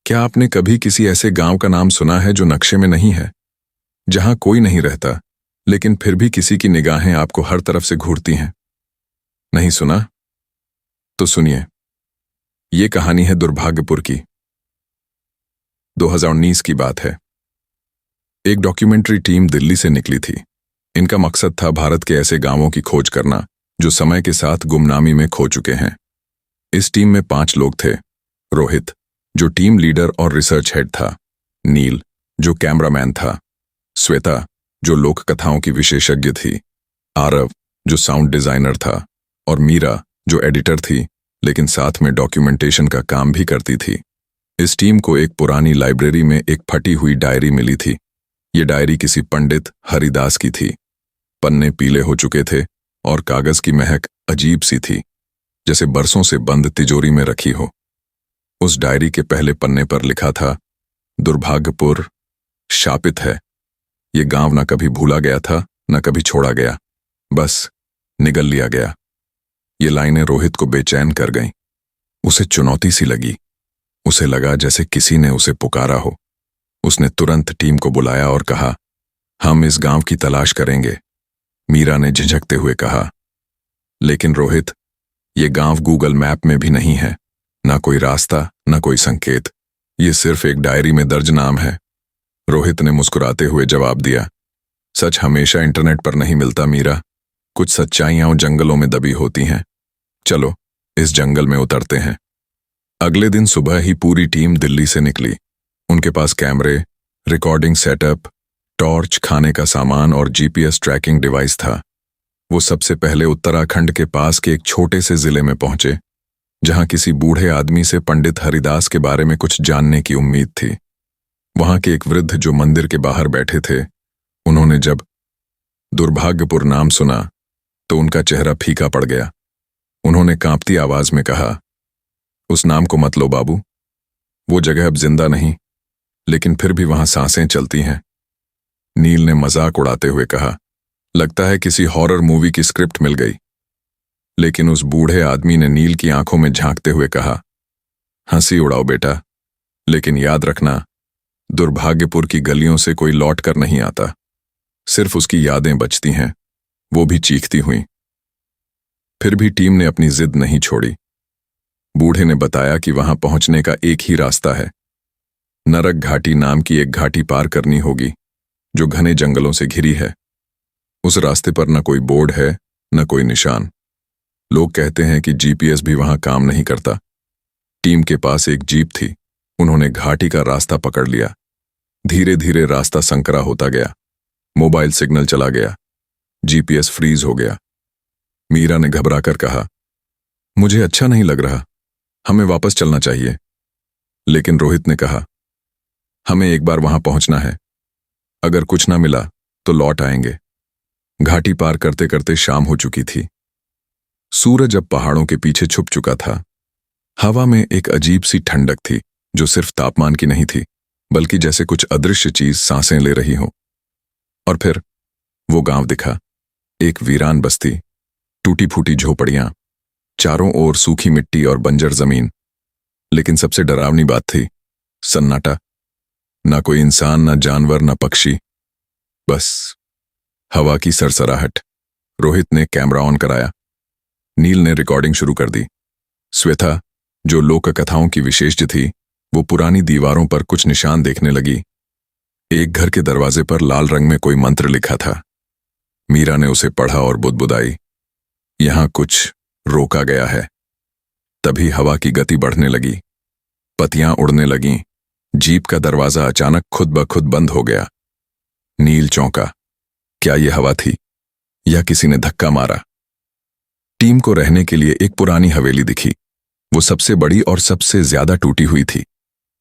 क्या आपने कभी किसी ऐसे गांव का नाम सुना है जो नक्शे में नहीं है, जहां कोई नहीं रहता, लेकिन फिर भी किसी की निगाहें आपको हर तरफ से घूरती हैं? नहीं सुना? तो सुनिए, ये कहानी है दुर्भाग्यपुर की। 2019 की बात है। एक डॉक्यूमेंट्री टीम दिल्ली से निकली थी। इनका मकसद था भारत के ऐसे गांवों की खोज करना जो समय के साथ गुमनामी में खो चुके हैं। इस टीम में 5 लोग थे। रोहित, जो टीम लीडर और रिसर्च हेड था, नील, जो कैमरामैन था, श्वेता, जो लोक कथाओं की विशेषज्ञ थी, आरव, जो साउंड डिजाइनर था, और मीरा, जो एडिटर थी लेकिन साथ में डॉक्यूमेंटेशन का काम भी करती थी। इस टीम को एक पुरानी लाइब्रेरी में एक फटी हुई डायरी मिली थी। ये डायरी किसी पंडित हरिदास की थी। पन्ने पीले हो चुके थे और कागज की महक अजीब सी थी, जैसे बरसों से बंद तिजोरी में रखी हो। उस डायरी के पहले पन्ने पर लिखा था, दुर्भाग्यपुर शापित है। ये गांव न कभी भूला गया था, न कभी छोड़ा गया, बस निगल लिया गया। ये लाइनें रोहित को बेचैन कर गईं। उसे चुनौती सी लगी। उसे लगा जैसे किसी ने उसे पुकारा हो। उसने तुरंत टीम को बुलाया और कहा, हम इस गांव की तलाश करेंगे। मीरा ने झिझकते हुए कहा, लेकिन रोहित, ये गांव गूगल मैप में भी नहीं है। ना कोई रास्ता, ना कोई संकेत। ये सिर्फ एक डायरी में दर्ज नाम है। रोहित ने मुस्कुराते हुए जवाब दिया, सच हमेशा इंटरनेट पर नहीं मिलता मीरा। कुछ सच्चाइयां जंगलों में दबी होती हैं। चलो इस जंगल में उतरते हैं। अगले दिन सुबह ही पूरी टीम दिल्ली से निकली। उनके पास कैमरे, रिकॉर्डिंग सेटअप, टॉर्च, खाने का सामान और जीपीएस ट्रैकिंग डिवाइस था। वो सबसे पहले उत्तराखंड के पास के एक छोटे से जिले में पहुंचे, जहां किसी बूढ़े आदमी से पंडित हरिदास के बारे में कुछ जानने की उम्मीद थी। वहां के एक वृद्ध जो मंदिर के बाहर बैठे थे, उन्होंने जब दुर्भाग्यपुर नाम सुना तो उनका चेहरा फीका पड़ गया। उन्होंने कांपती आवाज में कहा, उस नाम को मत लो बाबू। वो जगह अब जिंदा नहीं, लेकिन फिर भी वहां सांसें चलती हैं। नील ने मजाक उड़ाते हुए कहा, लगता है किसी हॉरर मूवी की स्क्रिप्ट मिल गई। लेकिन उस बूढ़े आदमी ने नील की आंखों में झांकते हुए कहा, हंसी उड़ाओ बेटा, लेकिन याद रखना, दुर्भाग्यपुर की गलियों से कोई लौट कर नहीं आता। सिर्फ उसकी यादें बचती हैं, वो भी चीखती हुई। फिर भी टीम ने अपनी जिद नहीं छोड़ी। बूढ़े ने बताया कि वहां पहुंचने का एक ही रास्ता है। नरक घाटी नाम की एक घाटी पार करनी होगी, जो घने जंगलों से घिरी है। उस रास्ते पर न कोई बोर्ड है, न कोई निशान। लोग कहते हैं कि जीपीएस भी वहां काम नहीं करता। टीम के पास एक जीप थी। उन्होंने घाटी का रास्ता पकड़ लिया। धीरे धीरे रास्ता संकरा होता गया। मोबाइल सिग्नल चला गया। जीपीएस फ्रीज हो गया। मीरा ने घबराकर कहा, मुझे अच्छा नहीं लग रहा, हमें वापस चलना चाहिए। लेकिन रोहित ने कहा, हमें एक बार वहां पहुंचना है। अगर कुछ ना मिला तो लौट आएंगे। घाटी पार करते करते शाम हो चुकी थी। सूरज अब पहाड़ों के पीछे छुप चुका था। हवा में एक अजीब सी ठंडक थी, जो सिर्फ तापमान की नहीं थी, बल्कि जैसे कुछ अदृश्य चीज सांसें ले रही हो। और फिर वो गांव दिखा। एक वीरान बस्ती, टूटी फूटी झोपड़ियां, चारों ओर सूखी मिट्टी और बंजर जमीन। लेकिन सबसे डरावनी बात थी सन्नाटा। ना कोई इंसान, ना जानवर, ना पक्षी, बस हवा की सरसराहट। रोहित ने कैमरा ऑन कराया। नील ने रिकॉर्डिंग शुरू कर दी। श्वेता, जो लोक कथाओं की विशेषज्ञ थी, वो पुरानी दीवारों पर कुछ निशान देखने लगी। एक घर के दरवाजे पर लाल रंग में कोई मंत्र लिखा था। मीरा ने उसे पढ़ा और बुदबुदाई, यहां कुछ रोका गया है। तभी हवा की गति बढ़ने लगी। पत्तियां उड़ने लगीं। जीप का दरवाजा अचानक खुद ब खुद बंद हो गया। नील चौंका। क्या यह हवा थी या किसी ने धक्का मारा? टीम को रहने के लिए एक पुरानी हवेली दिखी। वो सबसे बड़ी और सबसे ज्यादा टूटी हुई थी,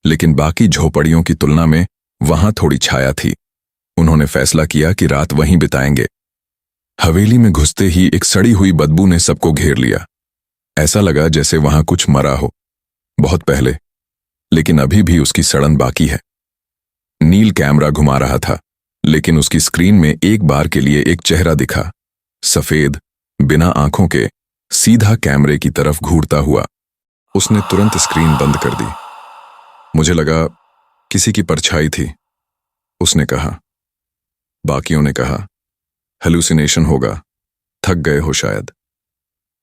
लेकिन बाकी झोपड़ियों की तुलना में वहां थोड़ी छाया थी। उन्होंने फैसला किया कि रात वहीं बिताएंगे। हवेली में घुसते ही एक सड़ी हुई बदबू ने सबको घेर लिया। ऐसा लगा जैसे वहां कुछ मरा हो, बहुत पहले, लेकिन अभी भी उसकी सड़न बाकी है। नील कैमरा घुमा रहा था, लेकिन उसकी स्क्रीन में एक बार के लिए एक चेहरा दिखा, सफेद, बिना आंखों के, सीधा कैमरे की तरफ घूरता हुआ। उसने तुरंत स्क्रीन बंद कर दी। मुझे लगा किसी की परछाई थी, उसने कहा। बाकियों ने कहा हेलुसिनेशन होगा, थक गए हो शायद।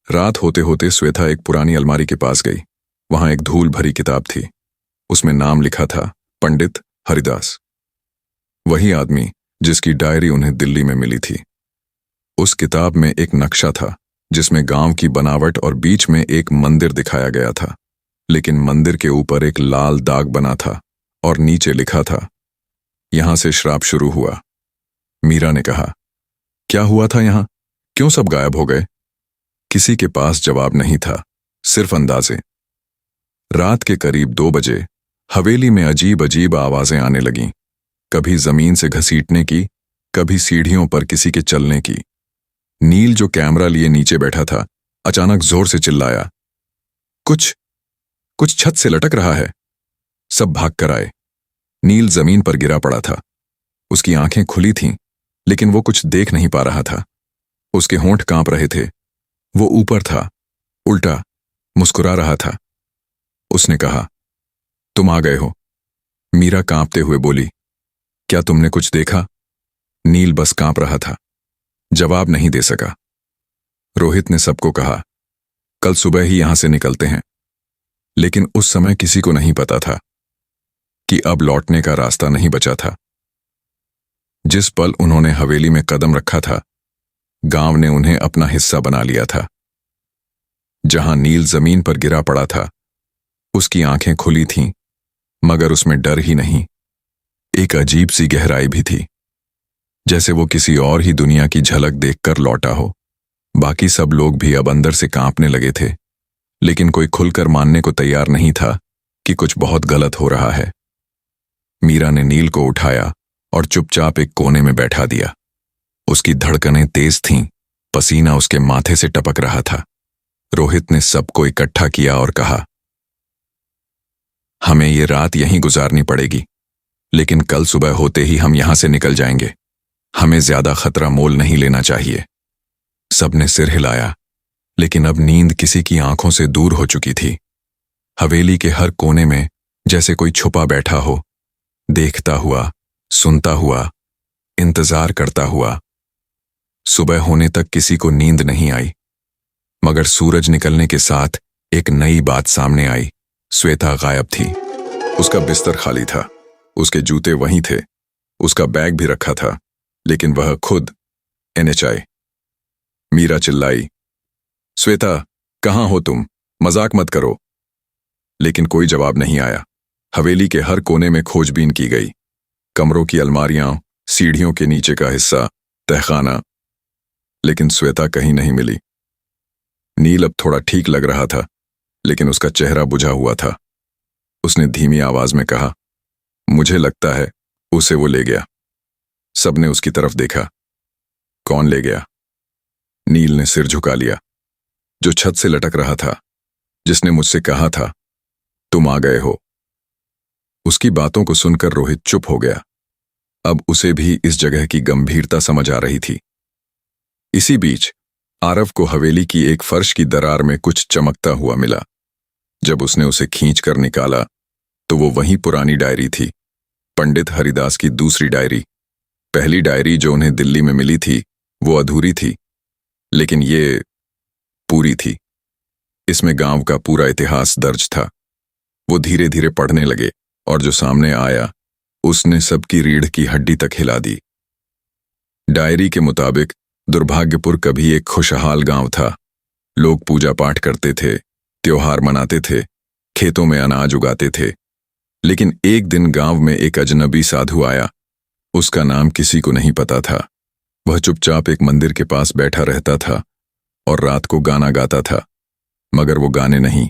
रात होते होते श्वेता एक पुरानी अलमारी के पास गई। वहां एक धूल भरी किताब थी। उसमें नाम लिखा था पंडित हरिदास, वही आदमी जिसकी डायरी उन्हें दिल्ली में मिली थी। उस किताब में एक नक्शा था जिसमें गांव की बनावट और बीच में एक मंदिर दिखाया गया था, लेकिन मंदिर के ऊपर एक लाल दाग बना था और नीचे लिखा था यहां से श्राप शुरू हुआ। मीरा ने कहा, क्या हुआ था यहां? क्यों सब गायब हो गए? किसी के पास जवाब नहीं था, सिर्फ अंदाजे। रात के करीब 2 बजे हवेली में अजीब अजीब आवाजें आने लगीं, कभी जमीन से घसीटने की, कभी सीढ़ियों पर किसी के चलने की। नील जो कैमरा लिए नीचे बैठा था, अचानक जोर से चिल्लाया, कुछ कुछ छत से लटक रहा है। सब भागकर आए। नील जमीन पर गिरा पड़ा था। उसकी आंखें खुली थीं, लेकिन वो कुछ देख नहीं पा रहा था। उसके होंठ कांप रहे थे। वो ऊपर था, उल्टा मुस्कुरा रहा था। उसने कहा, तुम आ गए हो। मीरा कांपते हुए बोली, क्या तुमने कुछ देखा? नील बस कांप रहा था, जवाब नहीं दे सका। रोहित ने सबको कहा, कल सुबह ही यहां से निकलते हैं। लेकिन उस समय किसी को नहीं पता था कि अब लौटने का रास्ता नहीं बचा था। जिस पल उन्होंने हवेली में कदम रखा था, गांव ने उन्हें अपना हिस्सा बना लिया था। जहां नील जमीन पर गिरा पड़ा था, उसकी आंखें खुली थीं, मगर उसमें डर ही नहीं, एक अजीब सी गहराई भी थी, जैसे वो किसी और ही दुनिया की झलक देखकर लौटा हो। बाकी सब लोग भी अब अंदर से कांपने लगे थे, लेकिन कोई खुलकर मानने को तैयार नहीं था कि कुछ बहुत गलत हो रहा है। मीरा ने नील को उठाया और चुपचाप एक कोने में बैठा दिया। उसकी धड़कनें तेज थीं, पसीना उसके माथे से टपक रहा था। रोहित ने सबको इकट्ठा किया और कहा, हमें ये रात यहीं गुजारनी पड़ेगी, लेकिन कल सुबह होते ही हम यहां से निकल जाएंगे। हमें ज्यादा खतरा मोल नहीं लेना चाहिए। सबने सिर हिलाया, लेकिन अब नींद किसी की आंखों से दूर हो चुकी थी। हवेली के हर कोने में जैसे कोई छुपा बैठा हो, देखता हुआ, सुनता हुआ, इंतजार करता हुआ। सुबह होने तक किसी को नींद नहीं आई, मगर सूरज निकलने के साथ एक नई बात सामने आई। श्वेता गायब थी। उसका बिस्तर खाली था, उसके जूते वहीं थे, उसका बैग भी रखा था, लेकिन वह खुद NHI। मीरा चिल्लाई, श्वेता, कहां हो तुम? मजाक मत करो। लेकिन कोई जवाब नहीं आया। हवेली के हर कोने में खोजबीन की गई, कमरों की अलमारियां, सीढ़ियों के नीचे का हिस्सा, तहखाना, लेकिन श्वेता कहीं नहीं मिली। नील अब थोड़ा ठीक लग रहा था, लेकिन उसका चेहरा बुझा हुआ था। उसने धीमी आवाज में कहा, मुझे लगता है उसे वो ले गया। सबने उसकी तरफ देखा। कौन ले गया? नील ने सिर झुका लिया। जो छत से लटक रहा था, जिसने मुझसे कहा था तुम आ गए हो। उसकी बातों को सुनकर रोहित चुप हो गया। अब उसे भी इस जगह की गंभीरता समझ आ रही थी। इसी बीच आरव को हवेली की एक फर्श की दरार में कुछ चमकता हुआ मिला। जब उसने उसे खींचकर निकाला तो वो वही पुरानी डायरी थी, पंडित हरिदास की दूसरी डायरी। पहली डायरी जो उन्हें दिल्ली में मिली थी वो अधूरी थी, लेकिन ये पूरी थी। इसमें गांव का पूरा इतिहास दर्ज था। वो धीरे धीरे पढ़ने लगे और जो सामने आया उसने सबकी रीढ़ की हड्डी तक हिला दी। डायरी के मुताबिक दुर्भाग्यपुर कभी एक खुशहाल गांव था। लोग पूजा पाठ करते थे, त्योहार मनाते थे, खेतों में अनाज उगाते थे। लेकिन एक दिन गांव में एक अजनबी साधु आया। उसका नाम किसी को नहीं पता था। वह चुपचाप एक मंदिर के पास बैठा रहता था और रात को गाना गाता था, मगर वो गाने नहीं,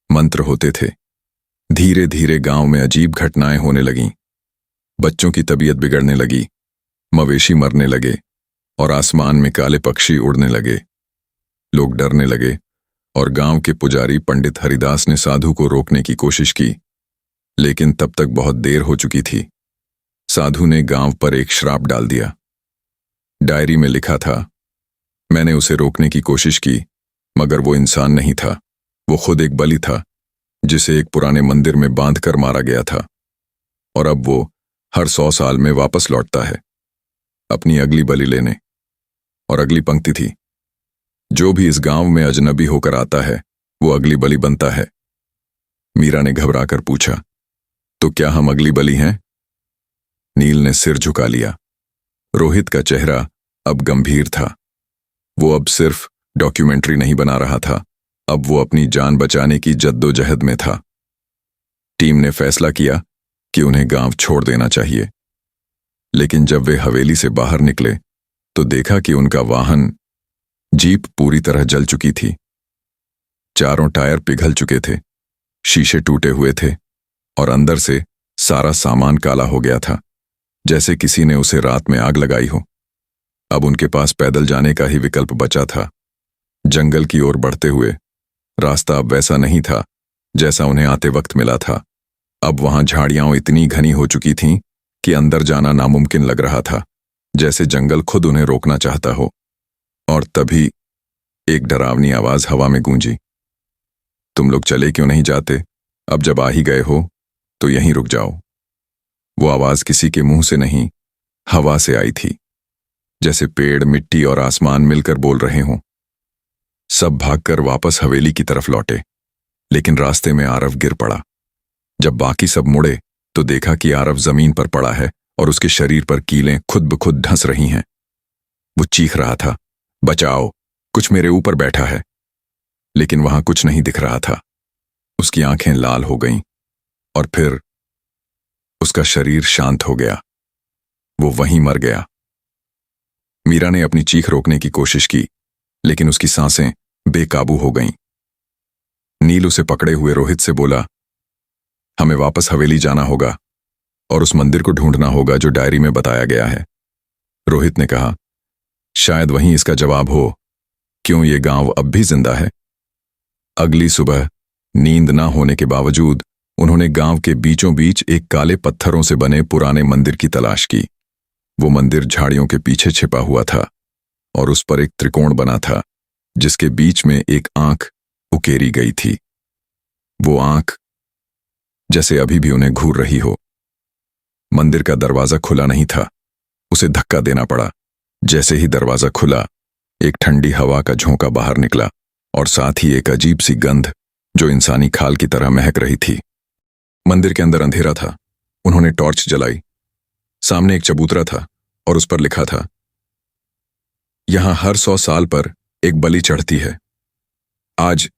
मंत्र होते थे। धीरे धीरे गांव में अजीब घटनाएं होने लगीं। बच्चों की तबीयत बिगड़ने लगी, मवेशी मरने लगे और आसमान में काले पक्षी उड़ने लगे। लोग डरने लगे और गांव के पुजारी पंडित हरिदास ने साधु को रोकने की कोशिश की, लेकिन तब तक बहुत देर हो चुकी थी। साधु ने गांव पर एक श्राप डाल दिया। डायरी में लिखा था, मैंने उसे रोकने की कोशिश की, मगर वो इंसान नहीं था, वो खुद एक बलि था जिसे एक पुराने मंदिर में बांधकर मारा गया था, और अब वो हर 100 साल में वापस लौटता है अपनी अगली बलि लेने। और अगली पंक्ति थी, जो भी इस गांव में अजनबी होकर आता है वो अगली बलि बनता है। मीरा ने घबराकर पूछा, तो क्या हम अगली बलि हैं? नील ने सिर झुका लिया। रोहित का चेहरा अब गंभीर था। वो अब सिर्फ डॉक्यूमेंट्री नहीं बना रहा था, अब वो अपनी जान बचाने की जद्दोजहद में था। टीम ने फैसला किया कि उन्हें गांव छोड़ देना चाहिए, लेकिन जब वे हवेली से बाहर निकले तो देखा कि उनका वाहन जीप पूरी तरह जल चुकी थी। चारों टायर पिघल चुके थे, शीशे टूटे हुए थे और अंदर से सारा सामान काला हो गया था, जैसे किसी ने उसे रात में आग लगाई हो। अब उनके पास पैदल जाने का ही विकल्प बचा था। जंगल की ओर बढ़ते हुए रास्ता अब वैसा नहीं था जैसा उन्हें आते वक्त मिला था। अब वहां झाड़ियां इतनी घनी हो चुकी थीं कि अंदर जाना नामुमकिन लग रहा था, जैसे जंगल खुद उन्हें रोकना चाहता हो। और तभी एक डरावनी आवाज हवा में गूंजी, तुम लोग चले क्यों नहीं जाते? अब जब आ ही गए हो तो यहीं रुक जाओ। वो आवाज किसी के मुंह से नहीं, हवा से आई थी, जैसे पेड़, मिट्टी और आसमान मिलकर बोल रहे हों। सब भागकर वापस हवेली की तरफ लौटे, लेकिन रास्ते में आरव गिर पड़ा। जब बाकी सब मुड़े तो देखा कि आरव जमीन पर पड़ा है और उसके शरीर पर कीलें खुद ब खुद धंस रही हैं। वो चीख रहा था, बचाओ, कुछ मेरे ऊपर बैठा है। लेकिन वहां कुछ नहीं दिख रहा था। उसकी आंखें लाल हो गईं और फिर उसका शरीर शांत हो गया। वो वहीं मर गया। मीरा ने अपनी चीख रोकने की कोशिश की, लेकिन उसकी सांसें बेकाबू हो गईं। नील उसे पकड़े हुए रोहित से बोला, हमें वापस हवेली जाना होगा और उस मंदिर को ढूंढना होगा जो डायरी में बताया गया है। रोहित ने कहा, शायद वहीं इसका जवाब हो, क्यों ये गांव अब भी जिंदा है। अगली सुबह नींद ना होने के बावजूद उन्होंने गांव के बीचों बीच एक काले पत्थरों से बने पुराने मंदिर की तलाश की। वो मंदिर झाड़ियों के पीछे छिपा हुआ था और उस पर एक त्रिकोण बना था, जिसके बीच में एक आंख उकेरी गई थी। वो आंख जैसे अभी भी उन्हें घूर रही हो। मंदिर का दरवाजा खुला नहीं था। उसे धक्का देना पड़ा। जैसे ही दरवाजा खुला, एक ठंडी हवा का झोंका बाहर निकला और साथ ही एक अजीब सी गंध जो इंसानी खाल की तरह महक रही थी। मंदिर के अंदर अंधेरा था। उन्होंने टॉर्च जलाई। सामने एक चबूतरा था और उस पर लिखा था, यहां हर 100 साल पर एक बलि चढ़ती है। आज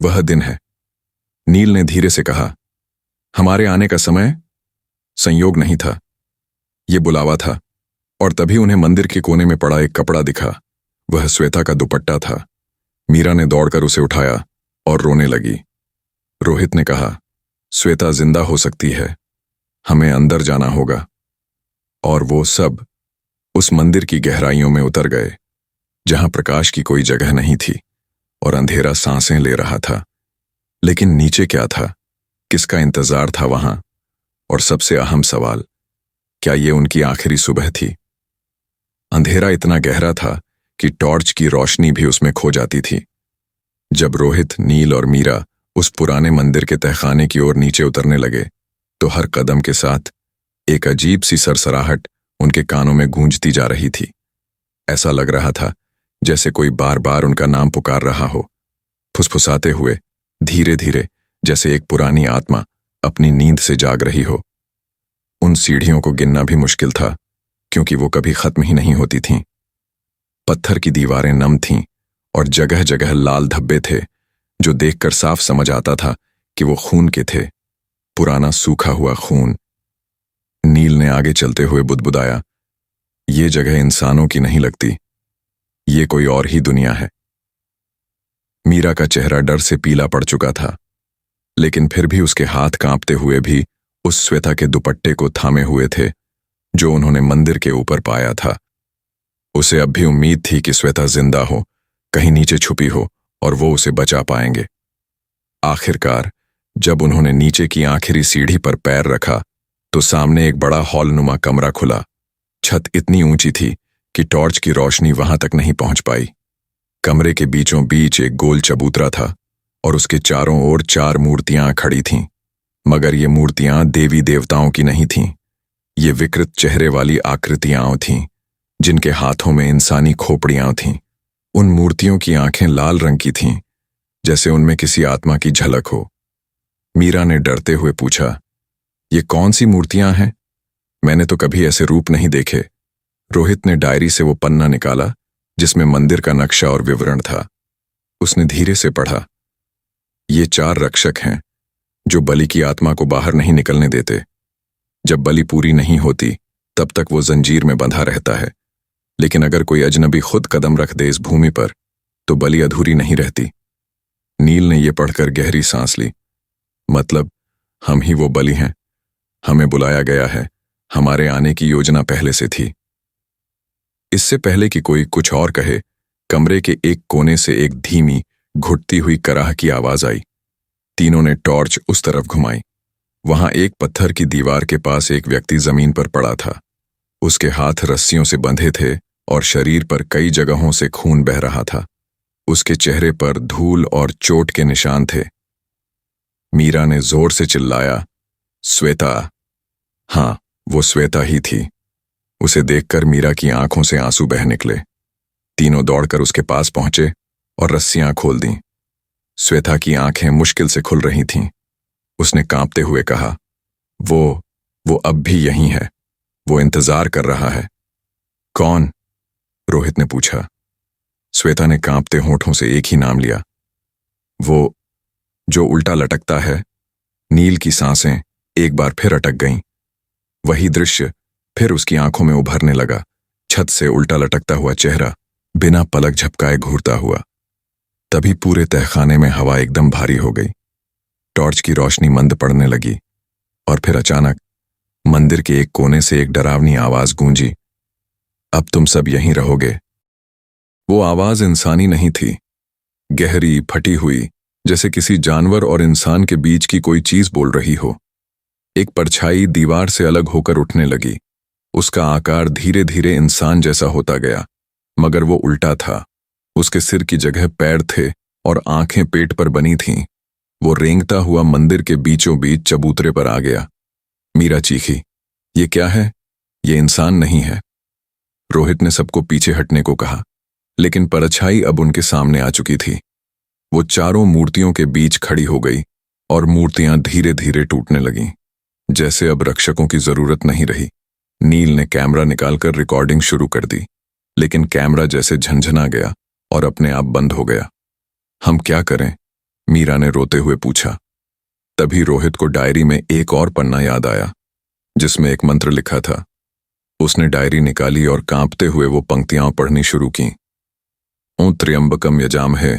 वह दिन है। नील ने धीरे से कहा, हमारे आने का समय संयोग नहीं था, ये बुलावा था। और तभी उन्हें मंदिर के कोने में पड़ा एक कपड़ा दिखा। वह श्वेता का दुपट्टा था। मीरा ने दौड़कर उसे उठाया और रोने लगी। रोहित ने कहा, श्वेता जिंदा हो सकती है, हमें अंदर जाना होगा। और वो सब उस मंदिर की गहराइयों में उतर गए, जहां प्रकाश की कोई जगह नहीं थी और अंधेरा सांसें ले रहा था। लेकिन नीचे क्या था? किसका इंतजार था वहां? और सबसे अहम सवाल, क्या ये उनकी आखिरी सुबह थी? अंधेरा इतना गहरा था कि टॉर्च की रोशनी भी उसमें खो जाती थी। जब रोहित, नील और मीरा उस पुराने मंदिर के तहखाने की ओर नीचे उतरने लगे तो हर कदम के साथ एक अजीब सी सरसराहट उनके कानों में गूंजती जा रही थी। ऐसा लग रहा था जैसे कोई बार बार उनका नाम पुकार रहा हो, फुसफुसाते हुए, धीरे धीरे, जैसे एक पुरानी आत्मा अपनी नींद से जाग रही हो। उन सीढ़ियों को गिनना भी मुश्किल था, क्योंकि वो कभी खत्म ही नहीं होती थीं। पत्थर की दीवारें नम थीं और जगह जगह लाल धब्बे थे, जो देखकर साफ समझ आता था कि वो खून के थे, पुराना सूखा हुआ खून। नील ने आगे चलते हुए बुदबुदाया, ये जगह इंसानों की नहीं लगती, ये कोई और ही दुनिया है। मीरा का चेहरा डर से पीला पड़ चुका था, लेकिन फिर भी उसके हाथ कांपते हुए भी उस श्वेता के दुपट्टे को थामे हुए थे जो उन्होंने मंदिर के ऊपर पाया था। उसे अब भी उम्मीद थी कि श्वेता जिंदा हो, कहीं नीचे छुपी हो और वो उसे बचा पाएंगे। आखिरकार जब उन्होंने नीचे की आखिरी सीढ़ी पर पैर रखा तो सामने एक बड़ा हॉलनुमा कमरा खुला। छत इतनी ऊंची थी कि टॉर्च की रोशनी वहां तक नहीं पहुंच पाई। कमरे के बीचों बीच एक गोल चबूतरा था और उसके चारों ओर 4 मूर्तियां खड़ी थीं। मगर ये मूर्तियां देवी देवताओं की नहीं थीं। ये विकृत चेहरे वाली आकृतियां थीं, जिनके हाथों में इंसानी खोपड़ियां थीं। उन मूर्तियों की आंखें लाल रंग की थीं, जैसे उनमें किसी आत्मा की झलक हो। मीरा ने डरते हुए पूछा, ये कौन सी मूर्तियां हैं? मैंने तो कभी ऐसे रूप नहीं देखे। रोहित ने डायरी से वो पन्ना निकाला जिसमें मंदिर का नक्शा और विवरण था। उसने धीरे से पढ़ा, ये 4 रक्षक हैं जो बलि की आत्मा को बाहर नहीं निकलने देते। जब बलि पूरी नहीं होती तब तक वो जंजीर में बंधा रहता है, लेकिन अगर कोई अजनबी खुद कदम रख दे इस भूमि पर तो बलि अधूरी नहीं रहती। नील ने यह पढ़कर गहरी सांस ली। मतलब हम ही वो बलि हैं। हमें बुलाया गया है। हमारे आने की योजना पहले से थी। इससे पहले कि कोई कुछ और कहे, कमरे के एक कोने से एक धीमी घुटती हुई कराह की आवाज आई। तीनों ने टॉर्च उस तरफ घुमाई। वहां एक पत्थर की दीवार के पास एक व्यक्ति जमीन पर पड़ा था। उसके हाथ रस्सियों से बंधे थे और शरीर पर कई जगहों से खून बह रहा था। उसके चेहरे पर धूल और चोट के निशान थे। मीरा ने जोर से चिल्लाया, श्वेता। हाँ, वो श्वेता ही थी। उसे देखकर मीरा की आंखों से आंसू बह निकले। तीनों दौड़कर उसके पास पहुंचे और रस्सियां खोल दीं। श्वेता की आंखें मुश्किल से खुल रही थीं। उसने कांपते हुए कहा, वो अब भी यहीं है। वो इंतजार कर रहा है। कौन? रोहित ने पूछा। श्वेता ने कांपते होठों से एक ही नाम लिया, वो जो उल्टा लटकता है। नील की सांसें एक बार फिर अटक गईं। वही दृश्य फिर उसकी आंखों में उभरने लगा। छत से उल्टा लटकता हुआ चेहरा, बिना पलक झपकाए घूरता हुआ। तभी पूरे तहखाने में हवा एकदम भारी हो गई। टॉर्च की रोशनी मंद पड़ने लगी और फिर अचानक मंदिर के एक कोने से एक डरावनी आवाज गूंजी, अब तुम सब यहीं रहोगे। वो आवाज इंसानी नहीं थी, गहरी, फटी हुई, जैसे किसी जानवर और इंसान के बीच की कोई चीज बोल रही हो। एक परछाई दीवार से अलग होकर उठने लगी। उसका आकार धीरे धीरे इंसान जैसा होता गया, मगर वो उल्टा था। उसके सिर की जगह पैर थे और आंखें पेट पर बनी थीं। वो रेंगता हुआ मंदिर के बीचों बीच चबूतरे पर आ गया। मीरा चीखी, ये क्या है? ये इंसान नहीं है। रोहित ने सबको पीछे हटने को कहा, लेकिन परछाई अब उनके सामने आ चुकी थी। वो चारों मूर्तियों के बीच खड़ी हो गई और मूर्तियां धीरे धीरे टूटने लगीं, जैसे अब रक्षकों की जरूरत नहीं रही। नील ने कैमरा निकालकर रिकॉर्डिंग शुरू कर दी, लेकिन कैमरा जैसे झंझना गया और अपने आप बंद हो गया। हम क्या करें? मीरा ने रोते हुए पूछा। तभी रोहित को डायरी में एक और पन्ना याद आया, जिसमें एक मंत्र लिखा था। उसने डायरी निकाली और कांपते हुए वो पंक्तियां पढ़नी शुरू की। ओं त्र्यंबकम यजामहे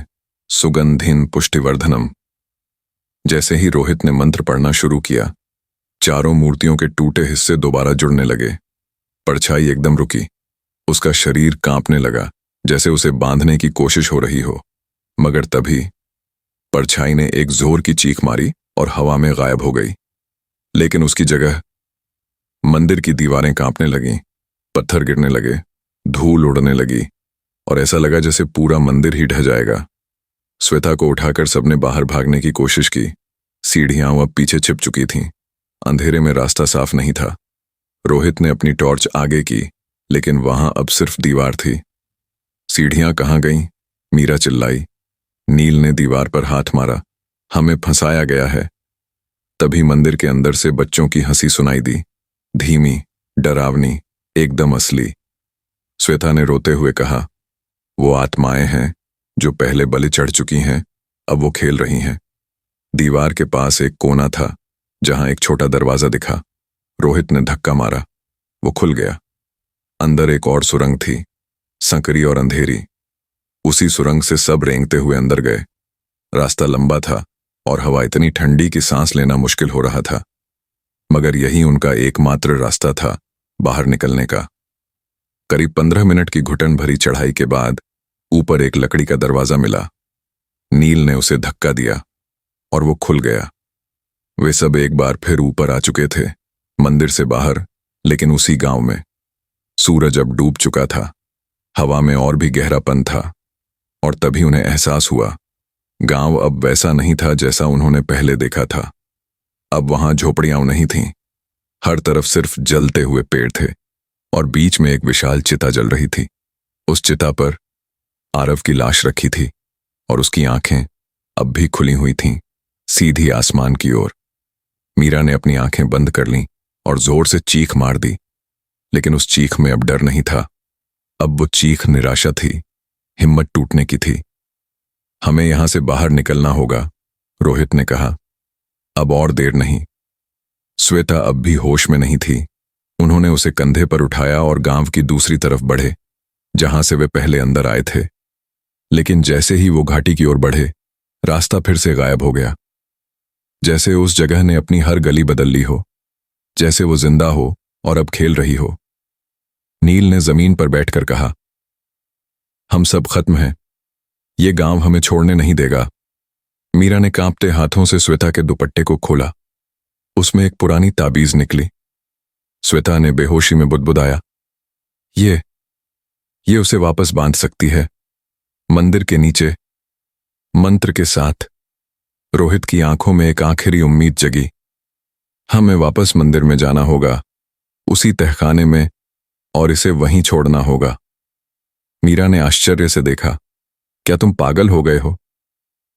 सुगंधिन पुष्टिवर्धनम। जैसे ही रोहित ने मंत्र पढ़ना शुरू किया, चारों मूर्तियों के टूटे हिस्से दोबारा जुड़ने लगे। परछाई एकदम रुकी। उसका शरीर कांपने लगा, जैसे उसे बांधने की कोशिश हो रही हो। मगर तभी परछाई ने एक जोर की चीख मारी और हवा में गायब हो गई। लेकिन उसकी जगह मंदिर की दीवारें कांपने लगीं, पत्थर गिरने लगे, धूल उड़ने लगी और ऐसा लगा जैसे पूरा मंदिर ही ढह जाएगा। श्वेता को उठाकर सबने बाहर भागने की कोशिश की। सीढ़ियां अब पीछे छिप चुकी थीं। अंधेरे में रास्ता साफ नहीं था। रोहित ने अपनी टॉर्च आगे की, लेकिन वहां अब सिर्फ दीवार थी। सीढ़ियां कहाँ गईं? मीरा चिल्लाई। नील ने दीवार पर हाथ मारा। हमें फंसाया गया है। तभी मंदिर के अंदर से बच्चों की हंसी सुनाई दी, धीमी, डरावनी, एकदम असली। श्वेता ने रोते हुए कहा, वो आत्माएं हैं जो पहले बलि चढ़ चुकी हैं, अब वो खेल रही हैं। दीवार के पास एक कोना था जहां एक छोटा दरवाजा दिखा। रोहित ने धक्का मारा। वो खुल गया। अंदर एक और सुरंग थी, संकरी और अंधेरी। उसी सुरंग से सब रेंगते हुए अंदर गए। रास्ता लंबा था और हवा इतनी ठंडी कि सांस लेना मुश्किल हो रहा था, मगर यही उनका एकमात्र रास्ता था बाहर निकलने का। करीब 15 मिनट की घुटन भरी चढ़ाई के बाद ऊपर एक लकड़ी का दरवाजा मिला। नील ने उसे धक्का दिया और वो खुल गया। वे सब एक बार फिर ऊपर आ चुके थे, मंदिर से बाहर, लेकिन उसी गांव में। सूरज अब डूब चुका था। हवा में और भी गहरापन था और तभी उन्हें एहसास हुआ, गांव अब वैसा नहीं था जैसा उन्होंने पहले देखा था। अब वहां झोपड़ियां नहीं थीं। हर तरफ सिर्फ जलते हुए पेड़ थे और बीच में एक विशाल चिता जल रही थी। उस चिता पर आरव की लाश रखी थी और उसकी आंखें अब भी खुली हुई थीं, सीधी आसमान की ओर। मीरा ने अपनी आंखें बंद कर लीं और जोर से चीख मार दी, लेकिन उस चीख में अब डर नहीं था। अब वो चीख निराशा थी, हिम्मत टूटने की थी। हमें यहां से बाहर निकलना होगा, रोहित ने कहा। अब और देर नहीं। श्वेता अब भी होश में नहीं थी। उन्होंने उसे कंधे पर उठाया और गांव की दूसरी तरफ बढ़े, जहां से वे पहले अंदर आए थे। लेकिन जैसे ही वो घाटी की ओर बढ़े, रास्ता फिर से गायब हो गया। जैसे उस जगह ने अपनी हर गली बदल ली हो, जैसे वो जिंदा हो और अब खेल रही हो। नील ने जमीन पर बैठकर कहा, हम सब खत्म हैं। ये गांव हमें छोड़ने नहीं देगा। मीरा ने कांपते हाथों से श्वेता के दुपट्टे को खोला। उसमें एक पुरानी ताबीज निकली। श्वेता ने बेहोशी में बुदबुदाया, ये उसे वापस बांध सकती है, मंदिर के नीचे, मंत्र के साथ। रोहित की आंखों में एक आखिरी उम्मीद जगी। हमें वापस मंदिर में जाना होगा, उसी तहखाने में, और इसे वहीं छोड़ना होगा। मीरा ने आश्चर्य से देखा, क्या तुम पागल हो गए हो?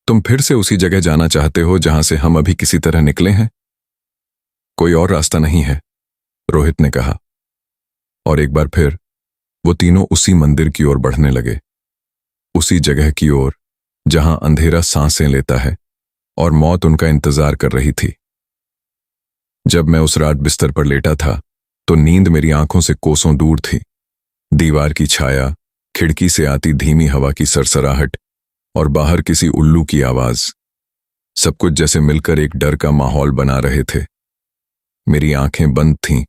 तुम फिर से उसी जगह जाना चाहते हो जहां से हम अभी किसी तरह निकले हैं? कोई और रास्ता नहीं है, रोहित ने कहा। और एक बार फिर वो तीनों उसी मंदिर की ओर बढ़ने लगे, उसी जगह की ओर जहां अंधेरा सांसें लेता है और मौत उनका इंतजार कर रही थी। जब मैं उस रात बिस्तर पर लेटा था तो नींद मेरी आंखों से कोसों दूर थी। दीवार की छाया, खिड़की से आती धीमी हवा की सरसराहट और बाहर किसी उल्लू की आवाज, सब कुछ जैसे मिलकर एक डर का माहौल बना रहे थे। मेरी आंखें बंद थीं,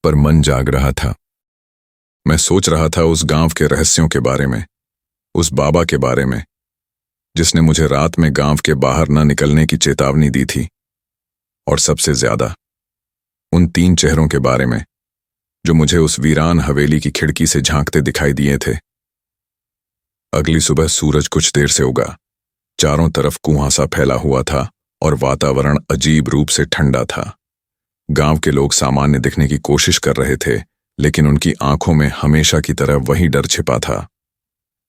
पर मन जाग रहा था। मैं सोच रहा था उस गांव के रहस्यों के बारे में, उस बाबा के बारे में जिसने मुझे रात में गांव के बाहर न निकलने की चेतावनी दी थी, और सबसे ज्यादा उन 3 चेहरों के बारे में जो मुझे उस वीरान हवेली की खिड़की से झांकते दिखाई दिए थे। अगली सुबह सूरज कुछ देर से उगा। चारों तरफ कुहासा फैला हुआ था और वातावरण अजीब रूप से ठंडा था। गांव के लोग सामान्य दिखने की कोशिश कर रहे थे, लेकिन उनकी आंखों में हमेशा की तरह वही डर छिपा था।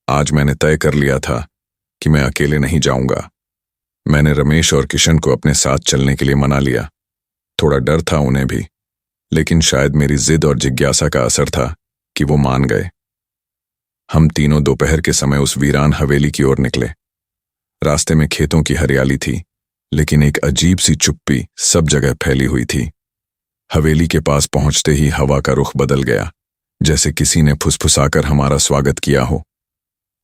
आज मैंने तय कर लिया था कि मैं अकेले नहीं जाऊंगा। मैंने रमेश और किशन को अपने साथ चलने के लिए मना लिया। थोड़ा डर था उन्हें भी, लेकिन शायद मेरी जिद और जिज्ञासा का असर था कि वो मान गए। हम तीनों दोपहर के समय उस वीरान हवेली की ओर निकले। रास्ते में खेतों की हरियाली थी, लेकिन एक अजीब सी चुप्पी सब जगह फैली हुई थी। हवेली के पास पहुंचते ही हवा का रुख बदल गया, जैसे किसी ने फुसफुसाकर हमारा स्वागत किया हो।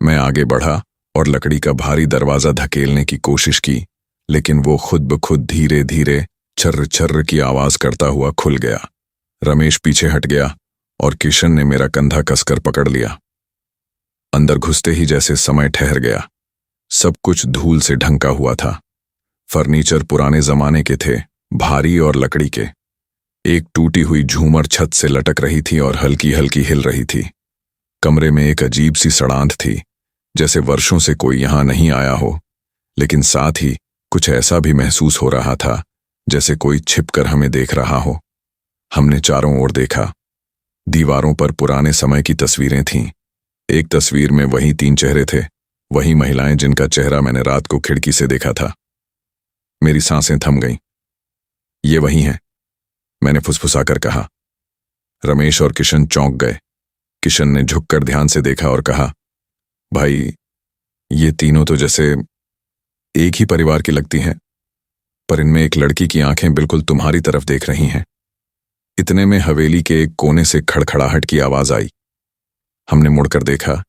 मैं आगे बढ़ा और लकड़ी का भारी दरवाजा धकेलने की कोशिश की, लेकिन वो खुद ब खुद धीरे धीरे छर्र छर्र की आवाज करता हुआ खुल गया। रमेश पीछे हट गया और किशन ने मेरा कंधा कसकर पकड़ लिया। अंदर घुसते ही जैसे समय ठहर गया। सब कुछ धूल से ढंका हुआ था। फर्नीचर पुराने जमाने के थे, भारी और लकड़ी के। एक टूटी हुई झूमर छत से लटक रही थी और हल्की हल्की हिल रही थी। कमरे में एक अजीब सी सड़ांध थी, जैसे वर्षों से कोई यहां नहीं आया हो, लेकिन साथ ही कुछ ऐसा भी महसूस हो रहा था जैसे कोई छिपकर हमें देख रहा हो। हमने चारों ओर देखा। दीवारों पर पुराने समय की तस्वीरें थीं। एक तस्वीर में वही 3 चेहरे थे, वही महिलाएं जिनका चेहरा मैंने रात को खिड़की से देखा था। मेरी सांसें थम गईं। ये वही हैं, मैंने फुसफुसाकर कहा। रमेश और किशन चौंक गए। किशन ने झुककर ध्यान से देखा और कहा, भाई, ये तीनों तो जैसे एक ही परिवार की लगती हैं, पर इनमें एक लड़की की आंखें बिल्कुल तुम्हारी तरफ देख रही हैं। इतने में हवेली के एक कोने से खड़खड़ाहट की आवाज आई। हमने मुड़कर देखा।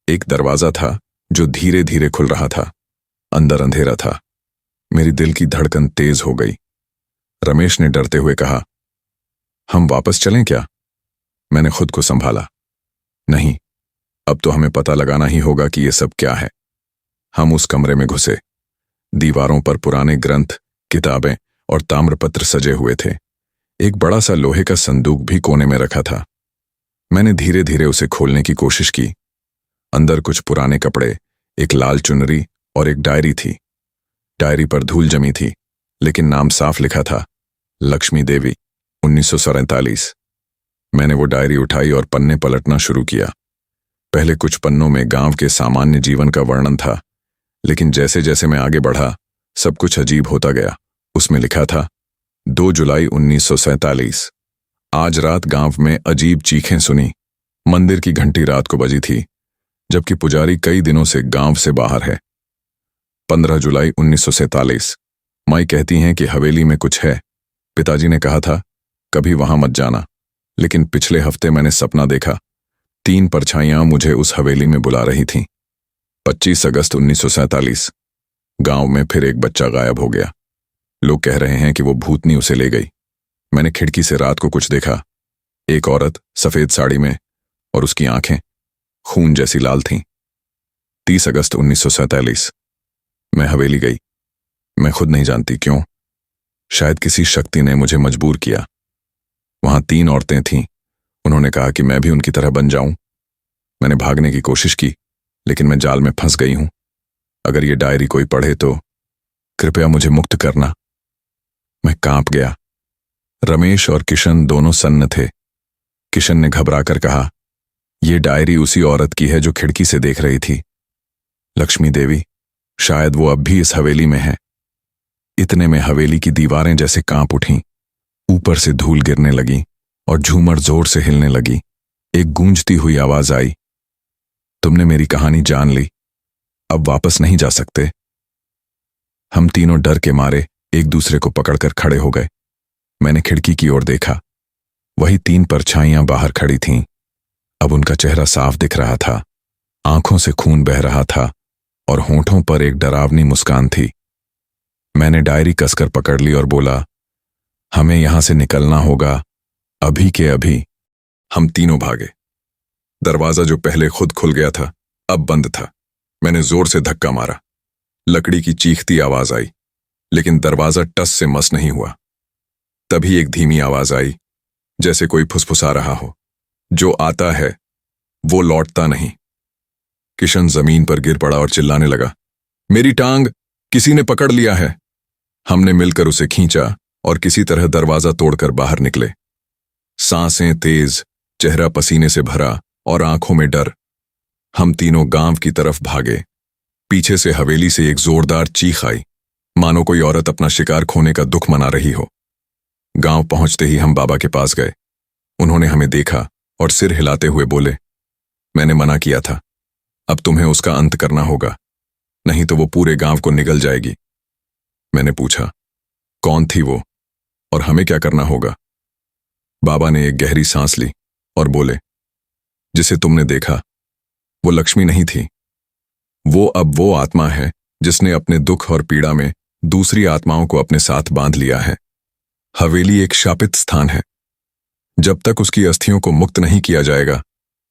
एक दरवाजा था जो धीरे धीरे खुल रहा था। अंदर अंधेरा था। मेरी दिल की धड़कन तेज हो गई। रमेश ने डरते हुए कहा, हम वापस चलें क्या? मैंने खुद को संभाला। नहीं, अब तो हमें पता लगाना ही होगा कि ये सब क्या है। हम उस कमरे में घुसे। दीवारों पर पुराने ग्रंथ, किताबें और ताम्रपत्र सजे हुए थे। एक बड़ा सा लोहे का संदूक भी कोने में रखा था। मैंने धीरे धीरे उसे खोलने की कोशिश की। अंदर कुछ पुराने कपड़े, एक लाल चुनरी और एक डायरी थी। डायरी पर धूल जमी थी, लेकिन नाम साफ लिखा था, लक्ष्मी देवी, 1947। मैंने वो डायरी उठाई और पन्ने पलटना शुरू किया। पहले कुछ पन्नों में गांव के सामान्य जीवन का वर्णन था, लेकिन जैसे जैसे मैं आगे बढ़ा सब कुछ अजीब होता गया। उसमें लिखा था, 2 जुलाई 1947। आज रात गांव में अजीब चीखें सुनी। मंदिर की घंटी रात को बजी थी, जबकि पुजारी कई दिनों से गांव से बाहर है। 15 जुलाई 1947। माई कहती हैं कि हवेली में कुछ है। पिताजी ने कहा था कभी वहां मत जाना, लेकिन पिछले हफ्ते मैंने सपना देखा, 3 परछाइयां मुझे उस हवेली में बुला रही थीं। 25 अगस्त 1947। गांव में फिर एक बच्चा गायब हो गया। लोग कह रहे हैं कि वो भूतनी उसे ले गई। मैंने खिड़की से रात को कुछ देखा, एक औरत सफेद साड़ी में, और उसकी आंखें खून जैसी लाल थीं। 30 अगस्त 1947। मैं हवेली गई। मैं खुद नहीं जानती क्यों, शायद किसी शक्ति ने मुझे मजबूर किया। वहां 3 औरतें थीं। उन्होंने कहा कि मैं भी उनकी तरह बन जाऊं। मैंने भागने की कोशिश की, लेकिन मैं जाल में फंस गई हूं। अगर ये डायरी कोई पढ़े तो कृपया मुझे मुक्त करना। मैं कांप गया। रमेश और किशन दोनों सन्न थे। किशन ने घबराकर कहा, यह डायरी उसी औरत की है जो खिड़की से देख रही थी, लक्ष्मी देवी। शायद वो अब भी इस हवेली में है। इतने में हवेली की दीवारें जैसे कांप उठीं, ऊपर से धूल गिरने लगी और झूमर जोर से हिलने लगी। एक गूंजती हुई आवाज आई, तुमने मेरी कहानी जान ली, अब वापस नहीं जा सकते। हम तीनों डर के मारे एक दूसरे को पकड़कर खड़े हो गए। मैंने खिड़की की ओर देखा। वही 3 परछाइयां बाहर खड़ी थीं। अब उनका चेहरा साफ दिख रहा था, आंखों से खून बह रहा था और होंठों पर एक डरावनी मुस्कान थी। मैंने डायरी कसकर पकड़ ली और बोला, हमें यहां से निकलना होगा, अभी के अभी। हम तीनों भागे। दरवाजा जो पहले खुद खुल गया था, अब बंद था। मैंने जोर से धक्का मारा। लकड़ी की चीखती आवाज आई, लेकिन दरवाजा टस से मस नहीं हुआ। तभी एक धीमी आवाज आई, जैसे कोई फुसफुसा रहा हो, जो आता है वो लौटता नहीं। किशन जमीन पर गिर पड़ा और चिल्लाने लगा, मेरी टांग, किसी ने पकड़ लिया है। हमने मिलकर उसे खींचा और किसी तरह दरवाजा तोड़कर बाहर निकले। सांसें तेज, चेहरा पसीने से भरा और आंखों में डर। हम तीनों गांव की तरफ भागे। पीछे से हवेली से एक जोरदार चीख आई, मानो कोई औरत अपना शिकार खोने का दुख मना रही हो। गांव पहुंचते ही हम बाबा के पास गए। उन्होंने हमें देखा और सिर हिलाते हुए बोले, मैंने मना किया था, अब तुम्हें उसका अंत करना होगा, नहीं तो वो पूरे गांव को निगल जाएगी। मैंने पूछा, कौन थी वो और हमें क्या करना होगा? बाबा ने एक गहरी सांस ली और बोले, जिसे तुमने देखा वो लक्ष्मी नहीं थी। वो अब वो आत्मा है जिसने अपने दुख और पीड़ा में दूसरी आत्माओं को अपने साथ बांध लिया है। हवेली एक शापित स्थान है। जब तक उसकी अस्थियों को मुक्त नहीं किया जाएगा,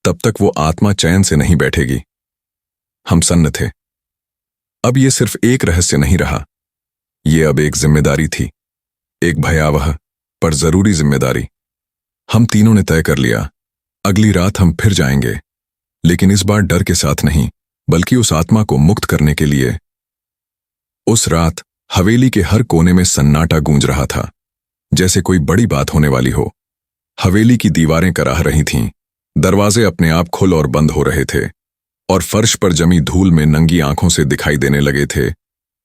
तब तक वो आत्मा चैन से नहीं बैठेगी। हम सन्न थे। अब ये सिर्फ एक रहस्य नहीं रहा, ये अब एक जिम्मेदारी थी, एक भयावह पर जरूरी जिम्मेदारी। हम तीनों ने तय कर लिया, अगली रात हम फिर जाएंगे, लेकिन इस बार डर के साथ नहीं, बल्कि उस आत्मा को मुक्त करने के लिए। उस रात हवेली के हर कोने में सन्नाटा गूंज रहा था, जैसे कोई बड़ी बात होने वाली हो। हवेली की दीवारें कराह रही थीं, दरवाजे अपने आप खुल और बंद हो रहे थे, और फर्श पर जमी धूल में नंगी आंखों से दिखाई देने लगे थे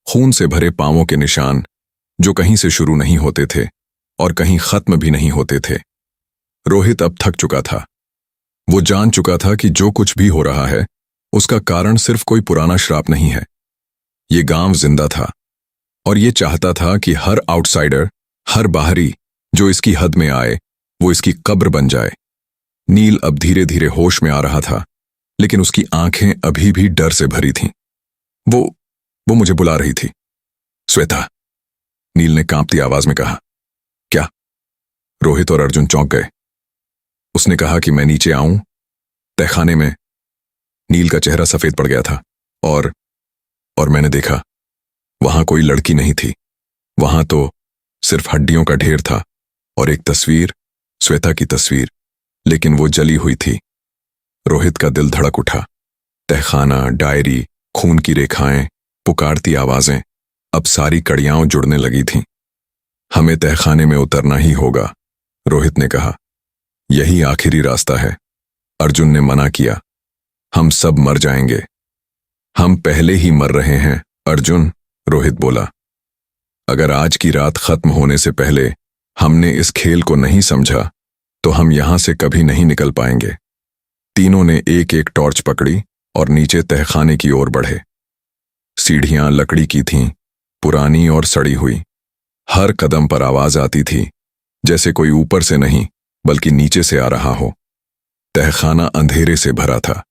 खून से भरे पांवों के निशान, जो कहीं से शुरू नहीं होते थे और कहीं खत्म भी नहीं होते थे। रोहित अब थक चुका था। वो जान चुका था कि जो कुछ भी हो रहा है, उसका कारण सिर्फ कोई पुराना श्राप नहीं है। ये गांव जिंदा था और ये चाहता था कि हर आउटसाइडर, हर बाहरी जो इसकी हद में आए, वो इसकी कब्र बन जाए। नील अब धीरे धीरे होश में आ रहा था, लेकिन उसकी आंखें अभी भी डर से भरी थीं। वो मुझे बुला रही थी। श्वेता, नील ने कांपती आवाज में कहा। क्या? रोहित और अर्जुन चौंक गए। उसने कहा कि मैं नीचे आऊं। तहखाने में नील का चेहरा सफेद पड़ गया था और मैंने देखा, वहां कोई लड़की नहीं थी। वहां तो सिर्फ हड्डियों का ढेर था और एक तस्वीर, श्वेता की तस्वीर, लेकिन वो जली हुई थी। रोहित का दिल धड़क उठा। तहखाना, डायरी, खून की रेखाएं, पुकारती आवाजें, अब सारी कड़ियां जुड़ने लगी थीं। हमें तहखाने में उतरना ही होगा, रोहित ने कहा। यही आखिरी रास्ता है। अर्जुन ने मना किया। हम सब मर जाएंगे। हम पहले ही मर रहे हैं, अर्जुन, रोहित बोला। अगर आज की रात खत्म होने से पहले हमने इस खेल को नहीं समझा तो हम यहां से कभी नहीं निकल पाएंगे। तीनों ने एक एक टॉर्च पकड़ी और नीचे तहखाने की ओर बढ़े। सीढ़ियां लकड़ी की थीं, पुरानी और सड़ी हुई। हर कदम पर आवाज आती थी, जैसे कोई ऊपर से नहीं बल्कि नीचे से आ रहा हो। तहखाना अंधेरे से भरा था,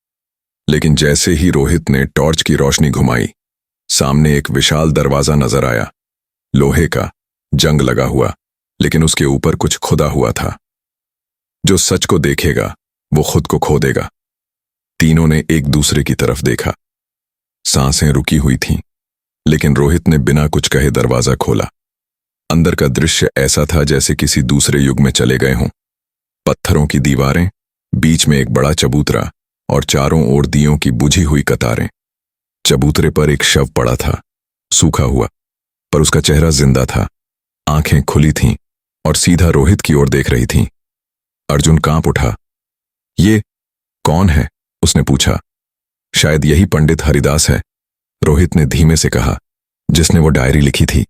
लेकिन जैसे ही रोहित ने टॉर्च की रोशनी घुमाई, सामने एक विशाल दरवाजा नजर आया। लोहे का, जंग लगा हुआ, लेकिन उसके ऊपर कुछ खुदा हुआ था। जो सच को देखेगा वो खुद को खो देगा। तीनों ने एक दूसरे की तरफ देखा। सांसें रुकी हुई थीं, लेकिन रोहित ने बिना कुछ कहे दरवाजा खोला। अंदर का दृश्य ऐसा था जैसे किसी दूसरे युग में चले गए हों। पत्थरों की दीवारें, बीच में एक बड़ा चबूतरा और चारों ओर दियों की बुझी हुई कतारें। चबूतरे पर एक शव पड़ा था, सूखा हुआ, पर उसका चेहरा जिंदा था। आंखें खुली थीं और सीधा रोहित की ओर देख रही थीं। अर्जुन कांप उठा। ये कौन है? उसने पूछा। शायद यही पंडित हरिदास है, रोहित ने धीमे से कहा, जिसने वो डायरी लिखी थी।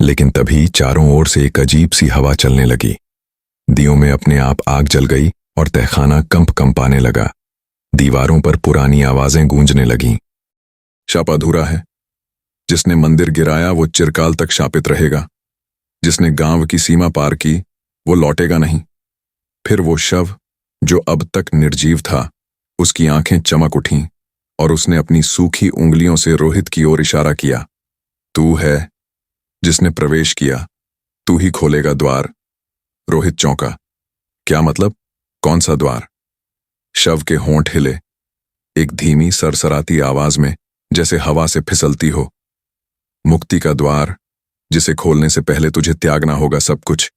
लेकिन तभी चारों ओर से एक अजीब सी हवा चलने लगी। दियों में अपने आप आग जल गई और तहखाना कंपाने लगा। दीवारों पर पुरानी आवाजें गूंजने लगीं। शाप अधूरा है। जिसने मंदिर गिराया वो चिरकाल तक शापित रहेगा। जिसने गांव की सीमा पार की वो लौटेगा नहीं। फिर वो शव, जो अब तक निर्जीव था, उसकी आंखें चमक उठीं और उसने अपनी सूखी उंगलियों से रोहित की ओर इशारा किया। तू है जिसने प्रवेश किया, तू ही खोलेगा द्वार। रोहित चौंका। क्या मतलब? कौन सा द्वार? शव के होंठ हिले, एक धीमी सरसराती आवाज में, जैसे हवा से फिसलती हो। मुक्ति का द्वार, जिसे खोलने से पहले तुझे त्यागना होगा सब कुछ।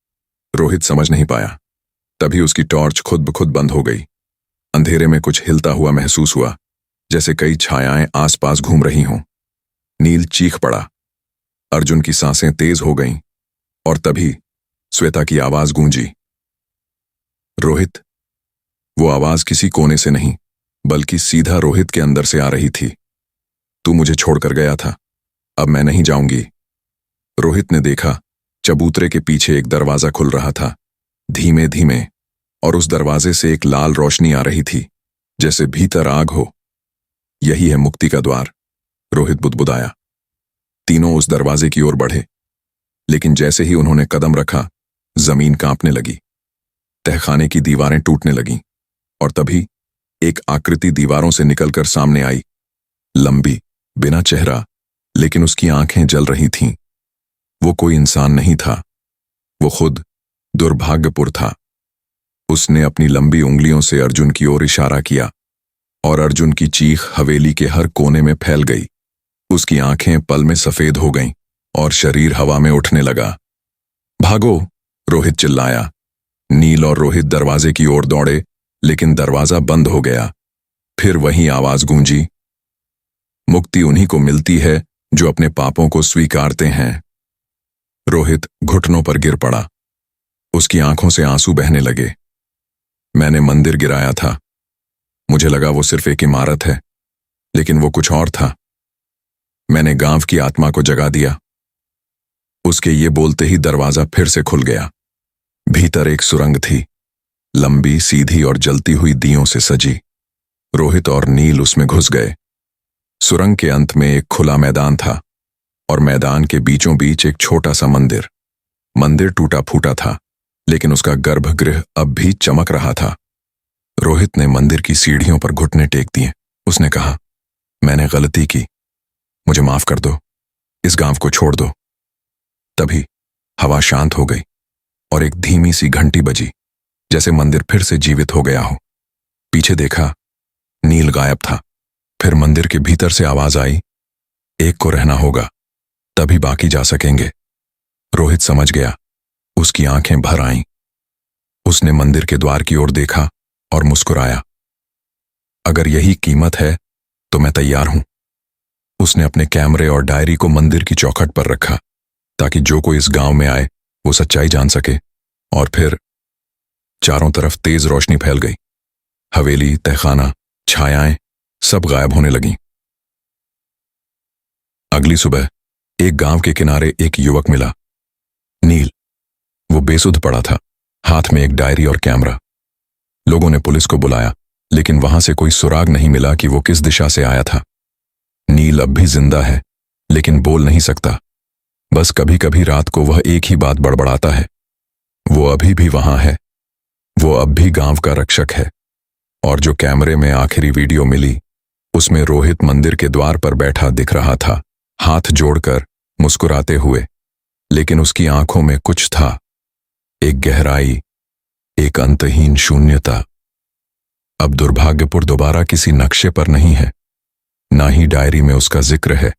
रोहित समझ नहीं पाया। तभी उसकी टॉर्च खुद ब खुद बंद हो गई। अंधेरे में कुछ हिलता हुआ महसूस हुआ, जैसे कई छायाएं आसपास घूम रही हों। नील चीख पड़ा। अर्जुन की सांसें तेज हो गईं और तभी श्वेता की आवाज गूंजी। रोहित। वो आवाज किसी कोने से नहीं, बल्कि सीधा रोहित के अंदर से आ रही थी। तू मुझे छोड़कर गया था, अब मैं नहीं जाऊंगी। रोहित ने देखा, चबूतरे के पीछे एक दरवाजा खुल रहा था, धीमे धीमे, और उस दरवाजे से एक लाल रोशनी आ रही थी, जैसे भीतर आग हो। यही है मुक्ति का द्वार, रोहित बुदबुदाया। तीनों उस दरवाजे की ओर बढ़े, लेकिन जैसे ही उन्होंने कदम रखा, जमीन कांपने लगी। तहखाने की दीवारें टूटने लगीं, और तभी एक आकृति दीवारों से निकलकर सामने आई। लंबी, बिना चेहरा, लेकिन उसकी आंखें जल रही थीं। वो कोई इंसान नहीं था, वो खुद दुर्भाग्यपुर था। उसने अपनी लंबी उंगलियों से अर्जुन की ओर इशारा किया, और अर्जुन की चीख हवेली के हर कोने में फैल गई। उसकी आंखें पल में सफेद हो गईं और शरीर हवा में उठने लगा। भागो! रोहित चिल्लाया। नील और रोहित दरवाजे की ओर दौड़े, लेकिन दरवाजा बंद हो गया। फिर वही आवाज गूंजी। मुक्ति उन्हीं को मिलती है जो अपने पापों को स्वीकारते हैं। रोहित घुटनों पर गिर पड़ा। उसकी आंखों से आंसू बहने लगे। मैंने मंदिर गिराया था। मुझे लगा वो सिर्फ एक इमारत है, लेकिन वो कुछ और था। मैंने गांव की आत्मा को जगा दिया। उसके ये बोलते ही दरवाजा फिर से खुल गया। भीतर एक सुरंग थी, लंबी, सीधी और जलती हुई दियों से सजी। रोहित और नील उसमें घुस गए। सुरंग के अंत में एक खुला मैदान था, और मैदान के बीचों बीच एक छोटा सा मंदिर। मंदिर टूटा फूटा था, लेकिन उसका गर्भगृह अब भी चमक रहा था। रोहित ने मंदिर की सीढ़ियों पर घुटने टेक दिए। उसने कहा, मैंने गलती की, मुझे माफ कर दो, इस गांव को छोड़ दो। तभी हवा शांत हो गई और एक धीमी सी घंटी बजी, जैसे मंदिर फिर से जीवित हो गया हो। पीछे देखा, नील गायब था। फिर मंदिर के भीतर से आवाज आई, एक को रहना होगा, तभी बाकी जा सकेंगे। रोहित समझ गया। उसकी आंखें भर आईं। उसने मंदिर के द्वार की ओर देखा और मुस्कुराया। अगर यही कीमत है तो मैं तैयार हूं। उसने अपने कैमरे और डायरी को मंदिर की चौखट पर रखा ताकि जो कोई इस गांव में आए वो सच्चाई जान सके। और फिर चारों तरफ तेज रोशनी फैल गई। हवेली, तहखाना, छायाएं सब गायब होने लगीं। अगली सुबह एक गांव के किनारे एक युवक मिला, नील। वो बेसुध पड़ा था, हाथ में एक डायरी और कैमरा। लोगों ने पुलिस को बुलाया, लेकिन वहां से कोई सुराग नहीं मिला कि वो किस दिशा से आया था। नील अब भी जिंदा है, लेकिन बोल नहीं सकता। बस कभी कभी रात को वह एक ही बात बड़बड़ाता है। वो अभी भी वहां है, वो अब भी गांव का रक्षक है। और जो कैमरे में आखिरी वीडियो मिली, उसमें रोहित मंदिर के द्वार पर बैठा दिख रहा था, हाथ जोड़कर, मुस्कुराते हुए। लेकिन उसकी आंखों में कुछ था, एक गहराई, एक अंतहीन शून्यता। अब दुर्भाग्यपुर दोबारा किसी नक्शे पर नहीं है, ना ही डायरी में उसका जिक्र है।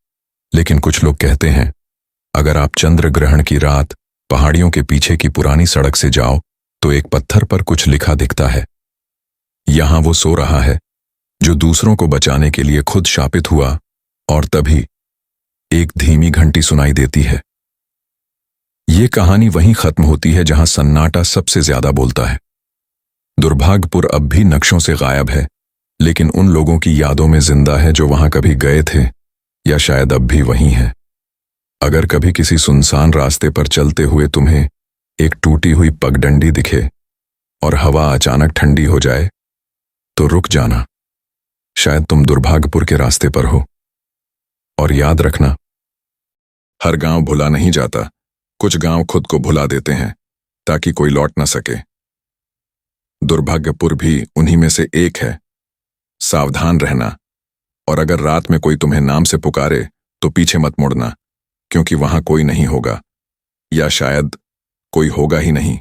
लेकिन कुछ लोग कहते हैं, अगर आप चंद्र ग्रहण की रात पहाड़ियों के पीछे की पुरानी सड़क से जाओ तो एक पत्थर पर कुछ लिखा दिखता है। यहां वो सो रहा है जो दूसरों को बचाने के लिए खुद शापित हुआ। और तभी एक धीमी घंटी सुनाई देती है। ये कहानी वहीं खत्म होती है जहां सन्नाटा सबसे ज्यादा बोलता है। दुर्भाग्यपुर अब भी नक्शों से गायब है, लेकिन उन लोगों की यादों में जिंदा है जो वहां कभी गए थे, या शायद अब भी वहीं है। अगर कभी किसी सुनसान रास्ते पर चलते हुए तुम्हें एक टूटी हुई पगडंडी दिखे और हवा अचानक ठंडी हो जाए, तो रुक जाना। शायद तुम दुर्भाग्यपुर के रास्ते पर हो। और याद रखना, हर गांव भुला नहीं जाता, कुछ गांव खुद को भुला देते हैं ताकि कोई लौट न सके। दुर्भाग्यपुर भी उन्हीं में से एक है। सावधान रहना, और अगर रात में कोई तुम्हें नाम से पुकारे तो पीछे मत मुड़ना, क्योंकि वहां कोई नहीं होगा, या शायद कोई होगा ही नहीं।